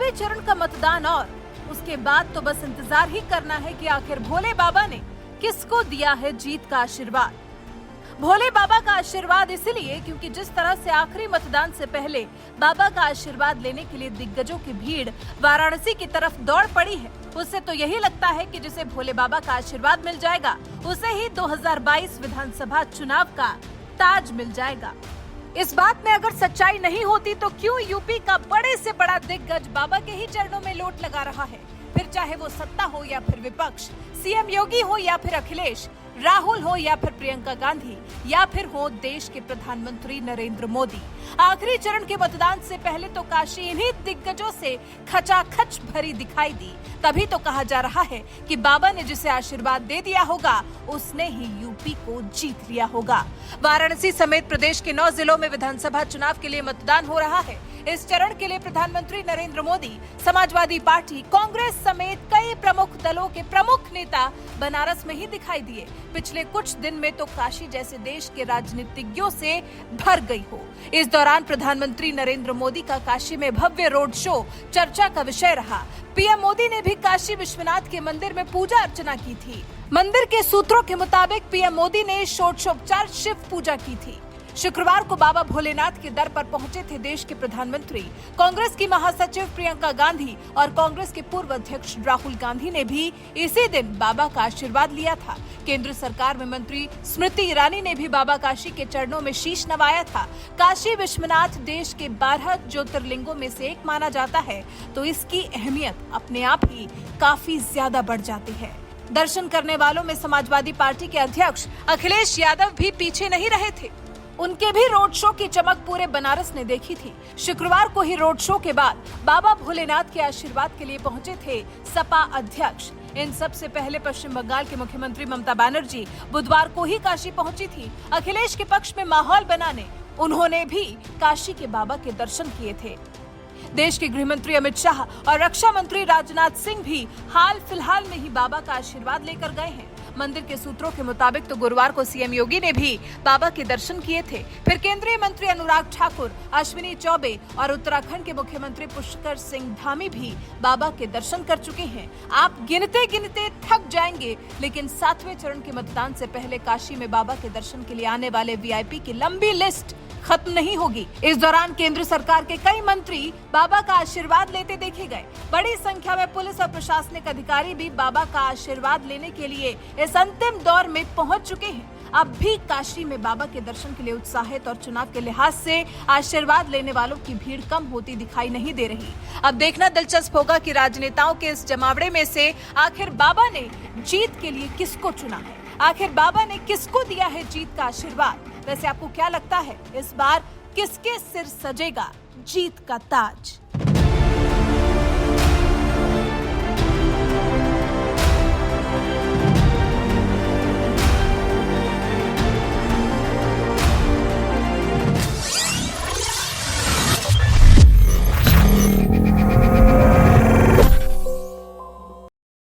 सातवें चरण का मतदान और उसके बाद तो बस इंतजार ही करना है कि आखिर भोले बाबा ने किसको दिया है जीत का आशीर्वाद। भोले बाबा का आशीर्वाद इसलिए क्योंकि जिस तरह से आखिरी मतदान से पहले बाबा का आशीर्वाद लेने के लिए दिग्गजों की भीड़ वाराणसी की तरफ दौड़ पड़ी है, उससे तो यही लगता है कि जिसे भोले बाबा का आशीर्वाद मिल जाएगा उसे ही 2022 विधानसभा चुनाव का ताज मिल जाएगा। इस बात में अगर सच्चाई नहीं होती तो क्यों यूपी का बड़े से बड़ा दिग्गज बाबा के ही चरणों में लोट लगा रहा है, फिर चाहे वो सत्ता हो या फिर विपक्ष, सीएम योगी हो या फिर अखिलेश, राहुल हो या फिर प्रियंका गांधी या फिर हो देश के प्रधानमंत्री नरेंद्र मोदी। आखिरी चरण के मतदान से पहले तो काशी इन्हीं दिग्गजों से खचाखच भरी दिखाई दी, तभी तो कहा जा रहा है कि बाबा ने जिसे आशीर्वाद दे दिया होगा उसने ही यूपी को जीत लिया होगा। वाराणसी समेत प्रदेश के 9 जिलों में विधानसभा चुनाव के लिए मतदान हो रहा है। इस चरण के लिए प्रधानमंत्री नरेंद्र मोदी, समाजवादी पार्टी, कांग्रेस समेत कई प्रमुख दलों के प्रमुख नेता बनारस में ही दिखाई दिए। पिछले कुछ दिन में तो काशी जैसे देश के राजनीतिज्ञों से भर गई हो। इस दौरान प्रधानमंत्री नरेंद्र मोदी का काशी में भव्य रोड शो चर्चा का विषय रहा। पीएम मोदी ने भी काशी विश्वनाथ के मंदिर में पूजा अर्चना की थी। मंदिर के सूत्रों के मुताबिक पीएम मोदी ने षोडशोपचार शिव पूजा की थी। शुक्रवार को बाबा भोलेनाथ के दर पर पहुंचे थे देश के प्रधानमंत्री। कांग्रेस की महासचिव प्रियंका गांधी और कांग्रेस के पूर्व अध्यक्ष राहुल गांधी ने भी इसी दिन बाबा का आशीर्वाद लिया था। केंद्र सरकार में मंत्री स्मृति ईरानी ने भी बाबा काशी के चरणों में शीश नवाया था। काशी विश्वनाथ देश के 12 ज्योतिर्लिंगों में से एक माना जाता है, तो इसकी अहमियत अपने आप ही काफी ज्यादा बढ़ जाती है। दर्शन करने वालों में समाजवादी पार्टी के अध्यक्ष अखिलेश यादव भी पीछे नहीं रहे थे। उनके भी रोड शो की चमक पूरे बनारस ने देखी थी। शुक्रवार को ही रोड शो के बाद बाबा भोलेनाथ के आशीर्वाद के लिए पहुंचे थे सपा अध्यक्ष। इन सब से पहले पश्चिम बंगाल के मुख्यमंत्री ममता बनर्जी बुधवार को ही काशी पहुंची थी। अखिलेश के पक्ष में माहौल बनाने उन्होंने भी काशी के बाबा के दर्शन किए थे। देश के गृह मंत्री अमित शाह और रक्षा मंत्री राजनाथ सिंह भी हाल फिलहाल में ही बाबा का आशीर्वाद लेकर गए हैं। मंदिर के सूत्रों के मुताबिक तो गुरुवार को सीएम योगी ने भी बाबा के दर्शन किए थे। फिर केंद्रीय मंत्री अनुराग ठाकुर, अश्विनी चौबे और उत्तराखंड के मुख्यमंत्री पुष्कर सिंह धामी भी बाबा के दर्शन कर चुके हैं। आप गिनते गिनते थक जाएंगे, लेकिन 7वें चरण के मतदान से पहले काशी में बाबा के दर्शन के लिए आने वाले वीआईपी की लंबी लिस्ट खत्म नहीं होगी। इस दौरान केंद्र सरकार के कई मंत्री बाबा का आशीर्वाद लेते देखे गए। बड़ी संख्या में पुलिस और प्रशासनिक अधिकारी भी बाबा का आशीर्वाद लेने के लिए इस अंतिम दौर में पहुंच चुके हैं। अब भी काशी में बाबा के दर्शन के लिए उत्साहित और चुनाव के लिहाज से आशीर्वाद लेने वालों की भीड़ कम होती दिखाई नहीं दे रही। अब देखना दिलचस्प होगा कि राजनेताओं के इस जमावड़े में से आखिर बाबा ने जीत के लिए किसको चुना है, आखिर बाबा ने किसको दिया है जीत का आशीर्वाद। वैसे आपको क्या लगता है, इस बार किसके सिर सजेगा जीत का ताज?